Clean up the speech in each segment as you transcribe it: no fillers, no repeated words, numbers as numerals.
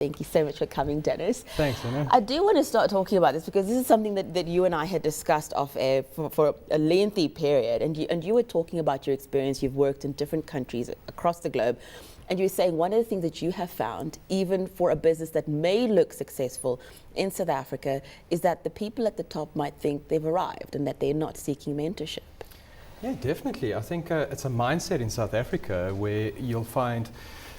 Thank you so much for coming, Denis. Thanks, Anna. I do want to start talking about this because this is something that you and I had discussed off air for a lengthy period. And you were talking about your experience. You've worked in different countries across the globe. And you were saying one of the things that you have found, even for a business that may look successful in South Africa, is that the people at the top might think they've arrived and that they're not seeking mentorship. Yeah, definitely. I think it's a mindset in South Africa where you'll find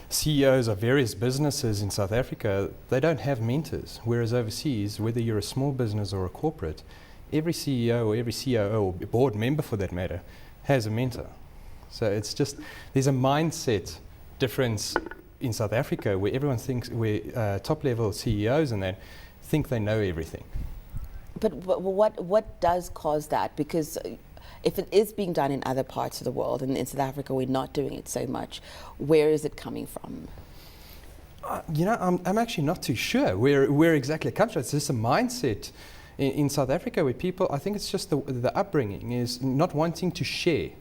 CEOs of various businesses in South Africa, they don't have mentors. Whereas overseas, whether you're a small business or a corporate, every CEO or every COO or board member for that matter has a mentor. So it's just, there's a mindset difference in South Africa where everyone thinks, where top level CEOs and that think they know everything. But what does cause that? Because if it is being done in other parts of the world, and in South Africa we're not doing it so much, where is it coming from? I'm actually not too sure where exactly it comes from. It's just a mindset in South Africa where people, I think it's just the upbringing is not wanting to share,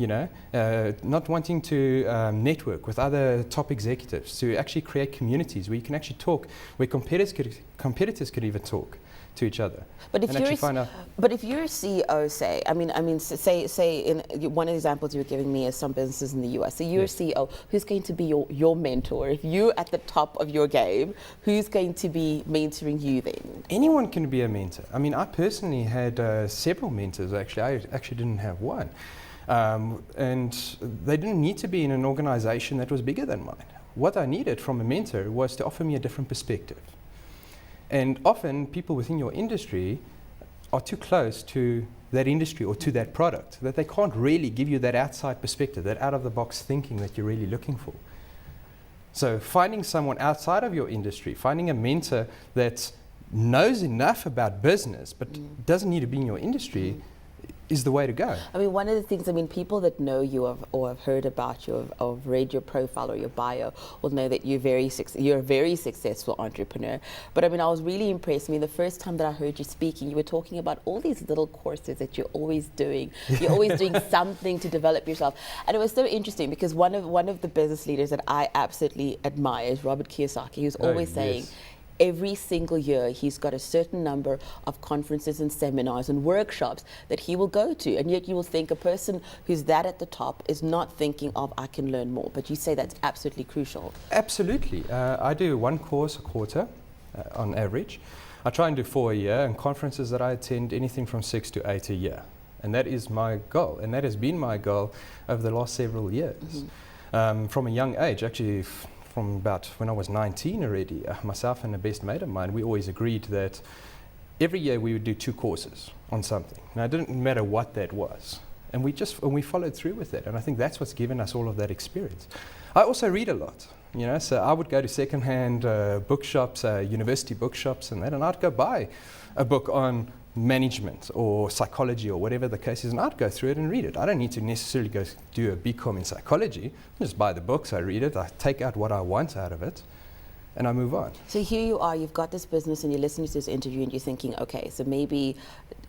not wanting to network with other top executives, to actually create communities where you can actually talk, where competitors could even talk to each other. But if you're a CEO, say in one of the examples you were giving me is some businesses in the US. So you're a CEO, who's going to be your mentor? If you're at the top of your game, who's going to be mentoring you then? Anyone can be a mentor. I mean, I personally had several mentors actually. I actually didn't have one. And they didn't need to be in an organization that was bigger than mine. What I needed from a mentor was to offer me a different perspective. And often people within your industry are too close to that industry or to that product that they can't really give you that outside perspective, that out-of-the-box thinking that you're really looking for. So finding someone outside of your industry, finding a mentor that knows enough about business but doesn't need to be in your industry is the way to go. I mean, one of the things, people that know you or have heard about you or have read your profile or your bio will know that you're a very successful entrepreneur. But I was really impressed. The first time that I heard you speaking, you were talking about all these little courses that you're always doing. You're always doing something to develop yourself. And it was so interesting because one of the business leaders that I absolutely admire is Robert Kiyosaki, who's always saying, every single year, he's got a certain number of conferences and seminars and workshops that he will go to. And yet you will think a person who's that at the top is not thinking of, I can learn more. But you say that's absolutely crucial. Absolutely. I do one course a quarter on average. I try and do 4 a year, and conferences that I attend anything from 6 to 8 a year. And that is my goal. And that has been my goal over the last several years. From a young age, actually, from about when I was 19 already, myself and a best mate of mine, we always agreed that every year we would do 2 courses on something. Now, it didn't matter what that was. And we followed through with that. And I think that's what's given us all of that experience. I also read a lot, so I would go to secondhand bookshops, university bookshops and that, and I'd go buy a book on management or psychology or whatever the case is, and I'd go through it and read it. I don't need to necessarily go do a BCom in psychology. I just buy the books, I read it, I take out what I want out of it, and I move on. So here you are, you've got this business and you're listening to this interview and you're thinking, okay, so maybe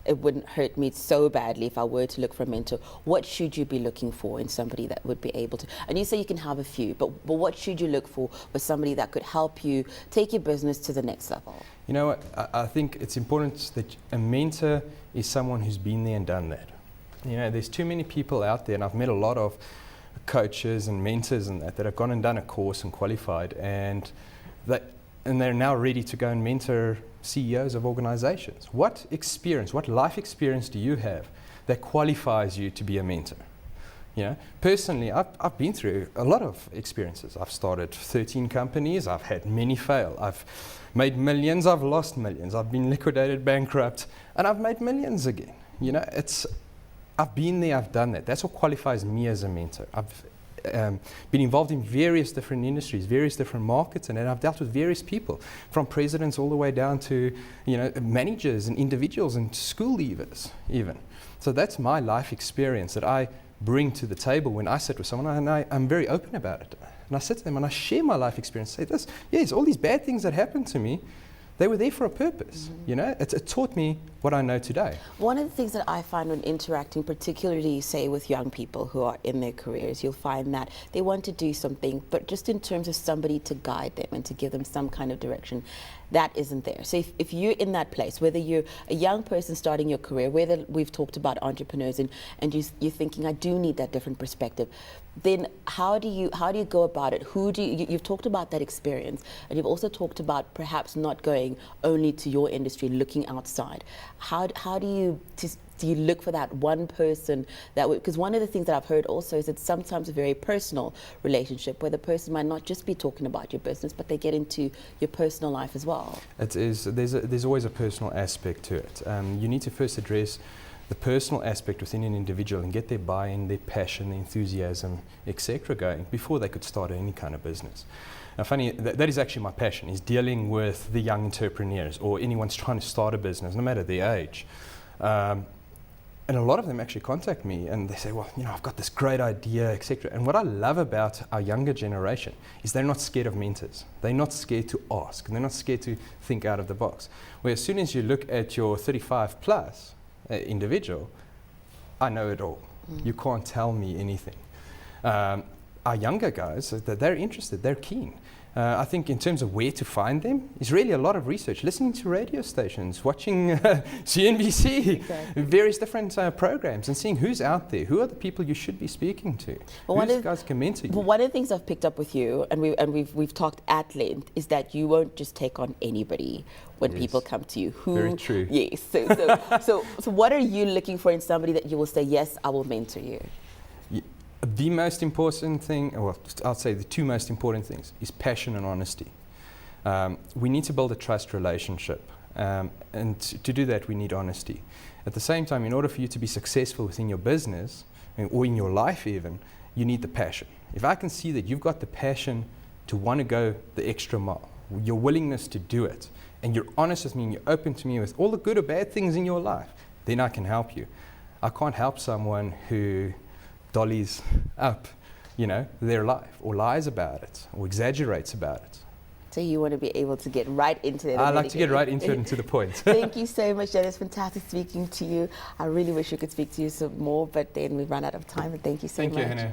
it wouldn't hurt me so badly if I were to look for a mentor. What should you be looking for in somebody that would be able to, and you say you can have a few, but what should you look for with somebody that could help you take your business to the next level? You know what, I think it's important that a mentor is someone who's been there and done that. There's too many people out there, and I've met a lot of coaches and mentors and that have gone and done a course and qualified, and they're now ready to go and mentor CEOs of organizations. What experience, what life experience do you have that qualifies you to be a mentor? Personally, I've been through a lot of experiences. I've started 13 companies, I've had many fail. I've made millions, I've lost millions. I've been liquidated, bankrupt, and I've made millions again. I've been there, I've done that. That's what qualifies me as a mentor. I've been involved in various different industries, various different markets, and I've dealt with various people, from presidents all the way down to managers and individuals and school leavers even. So that's my life experience that I bring to the table when I sit with someone, and I'm very open about it. And I sit to them and I share my life experience, say this, yes, all these bad things that happened to me, They were there for a purpose, you know. It taught me what I know today. One of the things that I find when interacting, particularly say with young people who are in their careers, you'll find that they want to do something, but just in terms of somebody to guide them and to give them some kind of direction, that isn't there. So if you're in that place, whether you're a young person starting your career, whether we've talked about entrepreneurs and you're thinking, I do need that different perspective, then how do you go about it? Who do you've talked about that experience, and you've also talked about perhaps not going only to your industry, looking outside. How do you look for that one person that would, because one of the things that I've heard also is it's sometimes a very personal relationship where the person might not just be talking about your business, but they get into your personal life as well. It is. There's always a personal aspect to it. You need to first address the personal aspect within an individual and get their buy-in, their passion, their enthusiasm, etc. going before they could start any kind of business. Now, funny, that is actually my passion, is dealing with the young entrepreneurs or anyone trying to start a business, no matter their age. And a lot of them actually contact me and they say, well, you know, I've got this great idea, etc. And what I love about our younger generation is they're not scared of mentors. They're not scared to ask, and they're not scared to think out of the box. Where as soon as you look at your 35 plus individual, I know it all. You can't tell me anything. Our younger guys, they're interested, they're keen. I think in terms of where to find them is really a lot of research, listening to radio stations, watching CNBC, Exactly. various different programs, and seeing who's out there, who are the people you should be speaking to, who's guys can mentor you. Well, one of the things I've picked up with you, and we've talked at length, is that you won't just take on anybody when Yes. people come to you. Very true. Yes. So what are you looking for in somebody that you will say, yes, I will mentor you? The most important thing, well, I'll say the two most important things, is passion and honesty. We need to build a trust relationship, and to do that we need honesty. At the same time, in order for you to be successful within your business, or in your life even, you need the passion. If I can see that you've got the passion to want to go the extra mile, your willingness to do it, and you're honest with me and you're open to me with all the good or bad things in your life, then I can help you. I can't help someone who dollies up, you know, their life, or lies about it, or exaggerates about it. So you want to be able to get right into it. I like to get right into it and to the point. Thank you so much, Denis. Fantastic speaking to you. I really wish we could speak to you some more, but then we've run out of time. And thank you so much. Thank you, Hannah.